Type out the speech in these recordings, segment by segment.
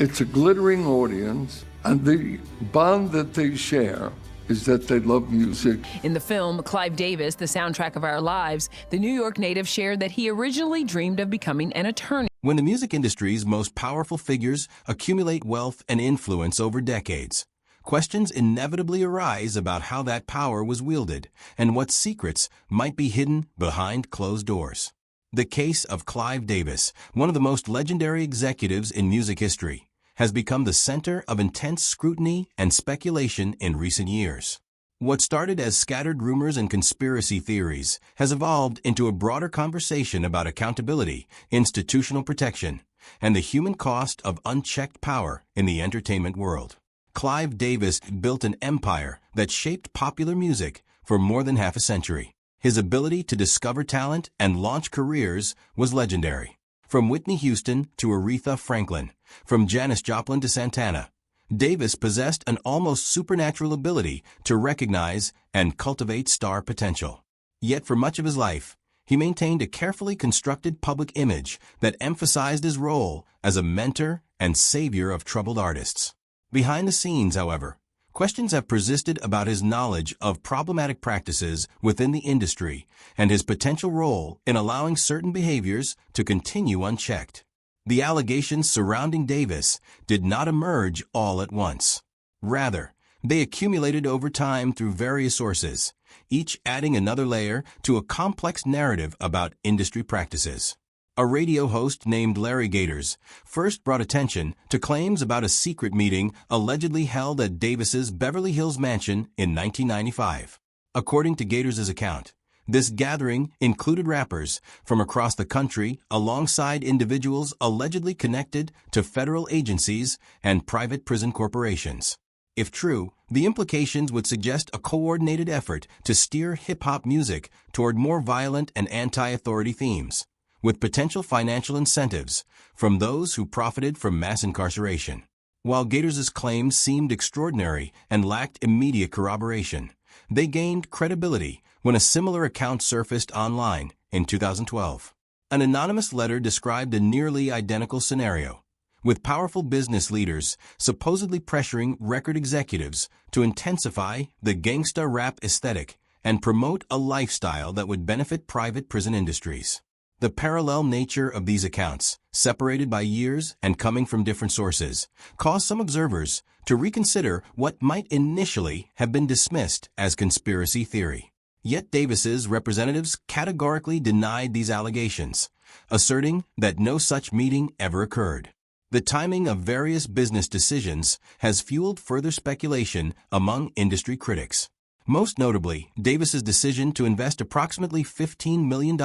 It's a glittering audience, and the bond that they share is that they love music. In the film, Clive Davis, The Soundtrack of Our Lives, the New York native shared that he originally dreamed of becoming an attorney. When the music industry's most powerful figures accumulate wealth and influence over decades, questions inevitably arise about how that power was wielded and what secrets might be hidden behind closed doors. The case of Clive Davis, one of the most legendary executives in music history, has become the center of intense scrutiny and speculation in recent years. What started as scattered rumors and conspiracy theories has evolved into a broader conversation about accountability, institutional protection, and the human cost of unchecked power in the entertainment world. Clive Davis built an empire that shaped popular music for more than half a century. His ability to discover talent and launch careers was legendary. From Whitney Houston to Aretha Franklin, from Janis Joplin to Santana, Davis possessed an almost supernatural ability to recognize and cultivate star potential. Yet for much of his life, he maintained a carefully constructed public image that emphasized his role as a mentor and savior of troubled artists. Behind the scenes, however, questions have persisted about his knowledge of problematic practices within the industry and his potential role in allowing certain behaviors to continue unchecked. The allegations surrounding Davis did not emerge all at once. Rather, they accumulated over time through various sources, each adding another layer to a complex narrative about industry practices. A radio host named Larry Gators first brought attention to claims about a secret meeting allegedly held at Davis's Beverly Hills mansion in 1995. According to Gators' account, this gathering included rappers from across the country alongside individuals allegedly connected to federal agencies and private prison corporations. If true, the implications would suggest a coordinated effort to steer hip-hop music toward more violent and anti-authority themes, with potential financial incentives from those who profited from mass incarceration. While Gators' claims seemed extraordinary and lacked immediate corroboration, they gained credibility when a similar account surfaced online in 2012. An anonymous letter described a nearly identical scenario, with powerful business leaders supposedly pressuring record executives to intensify the gangsta rap aesthetic and promote a lifestyle that would benefit private prison industries. The parallel nature of these accounts, separated by years and coming from different sources, caused some observers to reconsider what might initially have been dismissed as conspiracy theory. Yet Davis's representatives categorically denied these allegations, asserting that no such meeting ever occurred. The timing of various business decisions has fueled further speculation among industry critics. Most notably, Davis's decision to invest approximately $15 million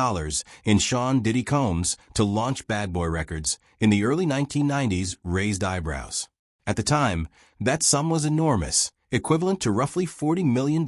in Sean Diddy Combs to launch Bad Boy Records in the early 1990s raised eyebrows. At the time, that sum was enormous, equivalent to roughly $40 million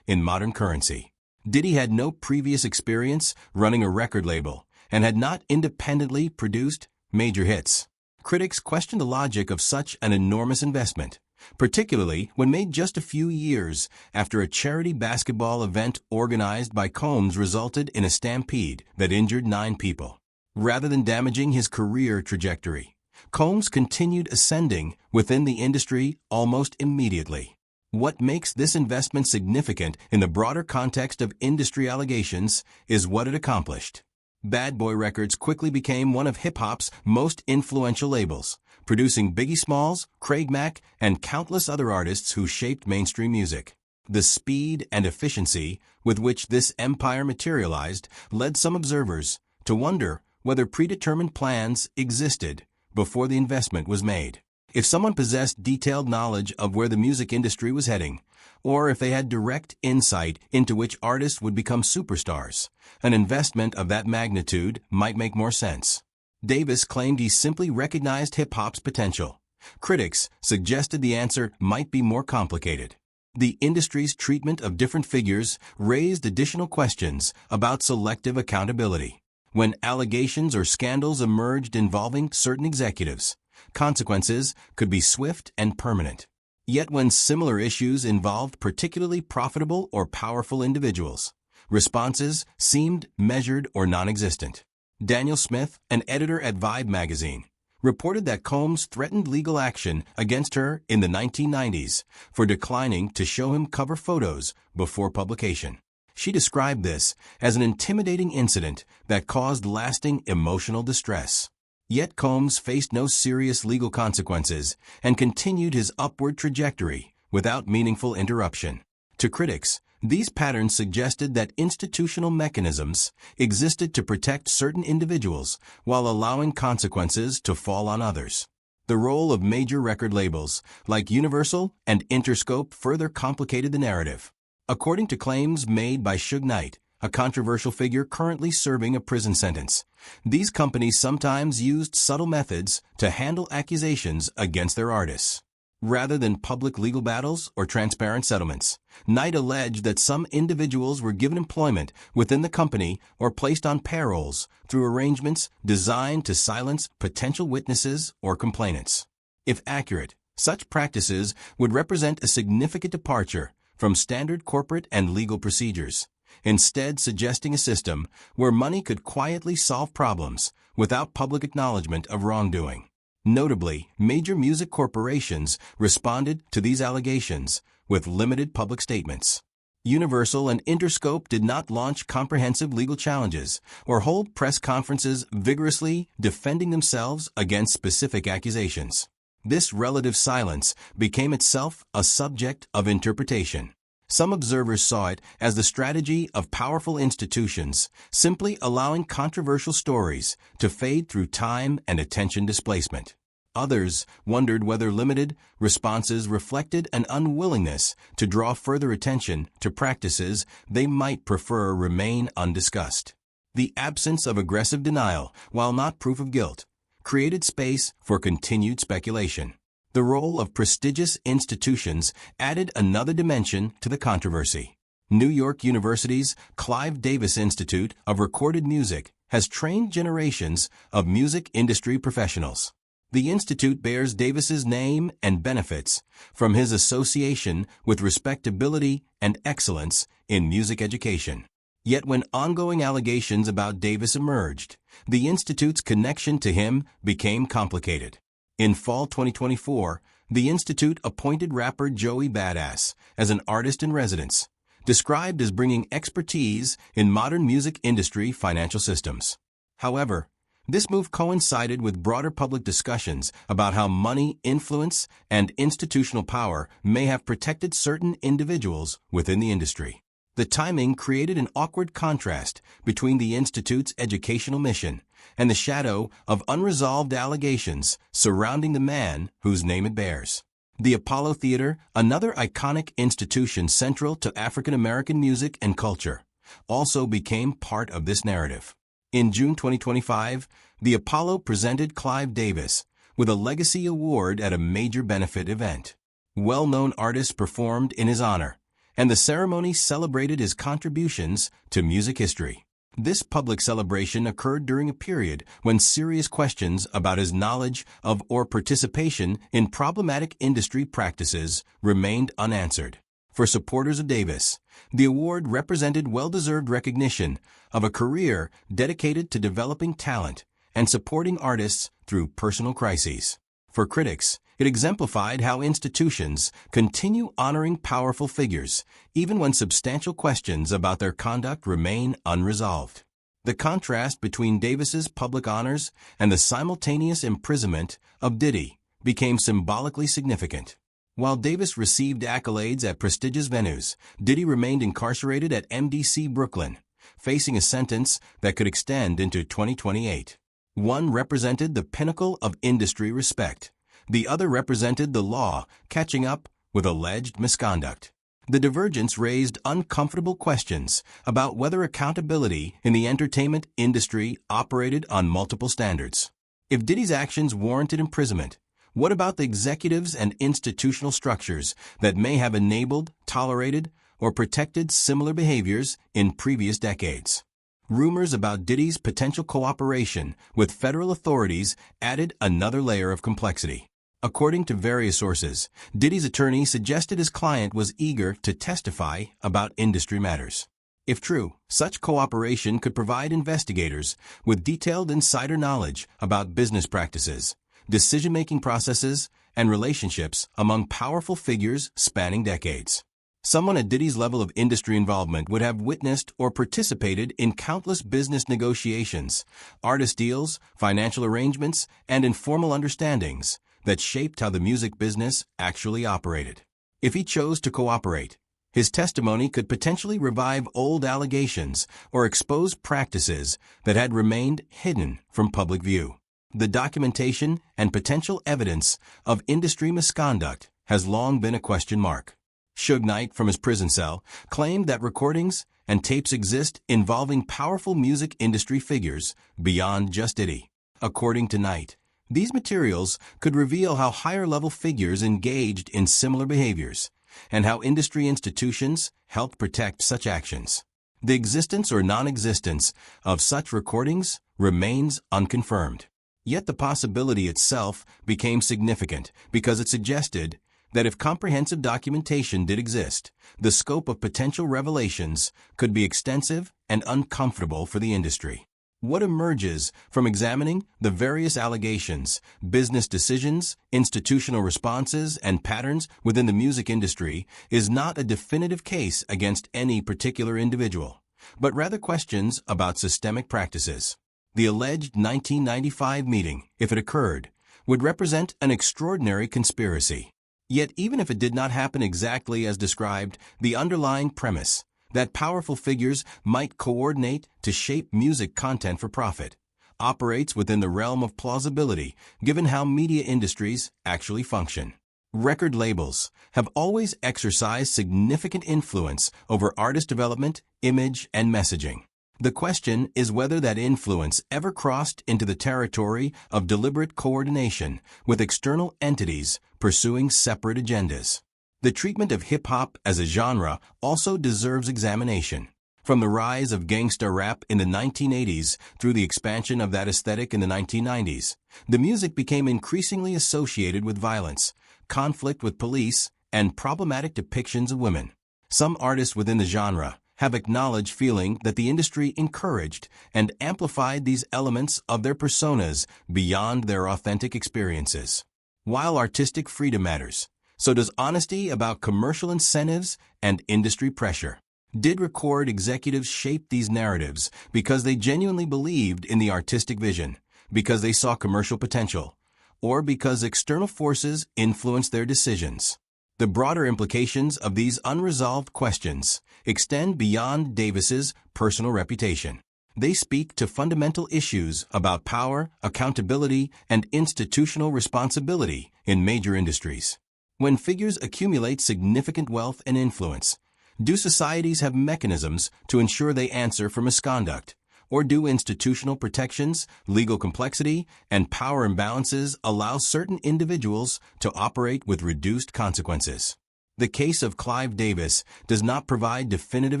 in modern currency. Diddy had no previous experience running a record label and had not independently produced major hits. Critics questioned the logic of such an enormous investment, particularly when made just a few years after a charity basketball event organized by Combs resulted in a stampede that injured 9 people. Rather than damaging his career trajectory, Combs continued ascending within the industry almost immediately. What makes this investment significant in the broader context of industry allegations is what it accomplished. Bad Boy Records quickly became one of hip-hop's most influential labels, producing Biggie Smalls, Craig Mack, and countless other artists who shaped mainstream music. The speed and efficiency with which this empire materialized led some observers to wonder whether predetermined plans existed before the investment was made. If someone possessed detailed knowledge of where the music industry was heading, or if they had direct insight into which artists would become superstars, an investment of that magnitude might make more sense. Davis claimed he simply recognized hip-hop's potential. Critics suggested the answer might be more complicated. The industry's treatment of different figures raised additional questions about selective accountability. When allegations or scandals emerged involving certain executives, consequences could be swift and permanent. Yet when similar issues involved particularly profitable or powerful individuals, responses seemed measured or non-existent. Daniel Smith, an editor at Vibe magazine, reported that Combs threatened legal action against her in the 1990s for declining to show him cover photos before publication. She described this as an intimidating incident that caused lasting emotional distress. Yet Combs faced no serious legal consequences and continued his upward trajectory without meaningful interruption. To critics, these patterns suggested that institutional mechanisms existed to protect certain individuals while allowing consequences to fall on others. The role of major record labels like Universal and Interscope further complicated the narrative. According to claims made by Suge Knight, a controversial figure currently serving a prison sentence, these companies sometimes used subtle methods to handle accusations against their artists. Rather than public legal battles or transparent settlements, Knight alleged that some individuals were given employment within the company or placed on payrolls through arrangements designed to silence potential witnesses or complainants. If accurate, such practices would represent a significant departure from standard corporate and legal procedures, instead suggesting a system where money could quietly solve problems without public acknowledgement of wrongdoing. Notably, major music corporations responded to these allegations with limited public statements. Universal and Interscope did not launch comprehensive legal challenges or hold press conferences vigorously defending themselves against specific accusations. This relative silence became itself a subject of interpretation. Some observers saw it as the strategy of powerful institutions, simply allowing controversial stories to fade through time and attention displacement. Others wondered whether limited responses reflected an unwillingness to draw further attention to practices they might prefer remain undiscussed. The absence of aggressive denial, while not proof of guilt, created space for continued speculation. The role of prestigious institutions added another dimension to the controversy. New York University's Clive Davis Institute of Recorded Music has trained generations of music industry professionals. The institute bears Davis's name and benefits from his association with respectability and excellence in music education. Yet when ongoing allegations about Davis emerged, the institute's connection to him became complicated. In fall 2024, the institute appointed rapper Joey Badass as an artist in residence, described as bringing expertise in modern music industry financial systems. However, this move coincided with broader public discussions about how money, influence, and institutional power may have protected certain individuals within the industry. The timing created an awkward contrast between the institute's educational mission and the shadow of unresolved allegations surrounding the man whose name it bears. The Apollo Theater, another iconic institution central to African American music and culture, also became part of this narrative. In June 2025, the Apollo presented Clive Davis with a legacy award at a major benefit event. Well-known artists performed in his honor, and the ceremony celebrated his contributions to music history. This public celebration occurred during a period when serious questions about his knowledge of or participation in problematic industry practices remained unanswered. For supporters of Davis, the award represented well-deserved recognition of a career dedicated to developing talent and supporting artists through personal crises. For critics, it exemplified how institutions continue honoring powerful figures, even when substantial questions about their conduct remain unresolved. The contrast between Davis's public honors and the simultaneous imprisonment of Diddy became symbolically significant. While Davis received accolades at prestigious venues, Diddy remained incarcerated at MDC Brooklyn, facing a sentence that could extend into 2028. One represented the pinnacle of industry respect. The other represented the law catching up with alleged misconduct. The divergence raised uncomfortable questions about whether accountability in the entertainment industry operated on multiple standards. If Diddy's actions warranted imprisonment, what about the executives and institutional structures that may have enabled, tolerated, or protected similar behaviors in previous decades? Rumors about Diddy's potential cooperation with federal authorities added another layer of complexity. According to various sources, Diddy's attorney suggested his client was eager to testify about industry matters. If true, such cooperation could provide investigators with detailed insider knowledge about business practices, decision-making processes, and relationships among powerful figures spanning decades. Someone at Diddy's level of industry involvement would have witnessed or participated in countless business negotiations, artist deals, financial arrangements, and informal understandings that shaped how the music business actually operated. If he chose to cooperate, his testimony could potentially revive old allegations or expose practices that had remained hidden from public view. The documentation and potential evidence of industry misconduct has long been a question mark. Suge Knight, from his prison cell, claimed that recordings and tapes exist involving powerful music industry figures beyond just Diddy. According to Knight, these materials could reveal how higher-level figures engaged in similar behaviors and how industry institutions helped protect such actions. The existence or non-existence of such recordings remains unconfirmed. Yet the possibility itself became significant because it suggested that if comprehensive documentation did exist, the scope of potential revelations could be extensive and uncomfortable for the industry. What emerges from examining the various allegations, business decisions, institutional responses, and patterns within the music industry is not a definitive case against any particular individual, but rather questions about systemic practices. The alleged 1995 meeting, if it occurred, would represent an extraordinary conspiracy. Yet even if it did not happen exactly as described, the underlying premise, that powerful figures might coordinate to shape music content for profit, operates within the realm of plausibility given how media industries actually function. Record labels have always exercised significant influence over artist development, image, and messaging. The question is whether that influence ever crossed into the territory of deliberate coordination with external entities pursuing separate agendas. The treatment of hip-hop as a genre also deserves examination. From the rise of gangsta rap in the 1980s through the expansion of that aesthetic in the 1990s, the music became increasingly associated with violence, conflict with police, and problematic depictions of women. Some artists within the genre have acknowledged feeling that the industry encouraged and amplified these elements of their personas beyond their authentic experiences. While artistic freedom matters, so does honesty about commercial incentives and industry pressure. Did record executives shape these narratives because they genuinely believed in the artistic vision, because they saw commercial potential, or because external forces influenced their decisions? The broader implications of these unresolved questions extend beyond Davis's personal reputation. They speak to fundamental issues about power, accountability, and institutional responsibility in major industries. When figures accumulate significant wealth and influence, do societies have mechanisms to ensure they answer for misconduct? Or do institutional protections, legal complexity, and power imbalances allow certain individuals to operate with reduced consequences? The case of Clive Davis does not provide definitive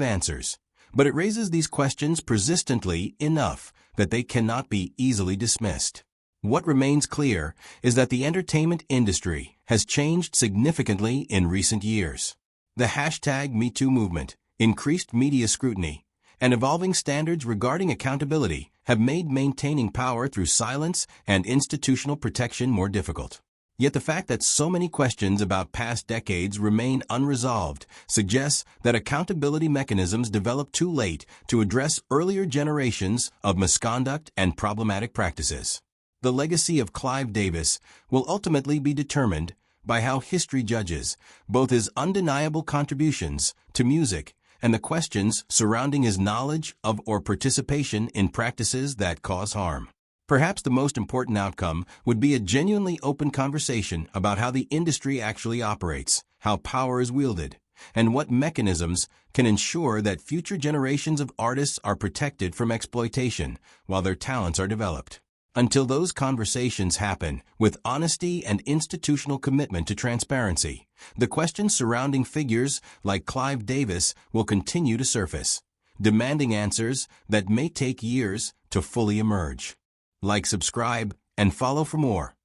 answers, but it raises these questions persistently enough that they cannot be easily dismissed. What remains clear is that the entertainment industry has changed significantly in recent years. The #MeToo movement, increased media scrutiny, and evolving standards regarding accountability have made maintaining power through silence and institutional protection more difficult. Yet the fact that so many questions about past decades remain unresolved suggests that accountability mechanisms developed too late to address earlier generations of misconduct and problematic practices. The legacy of Clive Davis will ultimately be determined by how history judges both his undeniable contributions to music and the questions surrounding his knowledge of or participation in practices that cause harm. Perhaps the most important outcome would be a genuinely open conversation about how the industry actually operates, how power is wielded, and what mechanisms can ensure that future generations of artists are protected from exploitation while their talents are developed. Until those conversations happen with honesty and institutional commitment to transparency, the questions surrounding figures like Clive Davis will continue to surface, demanding answers that may take years to fully emerge. Like, subscribe, and follow for more.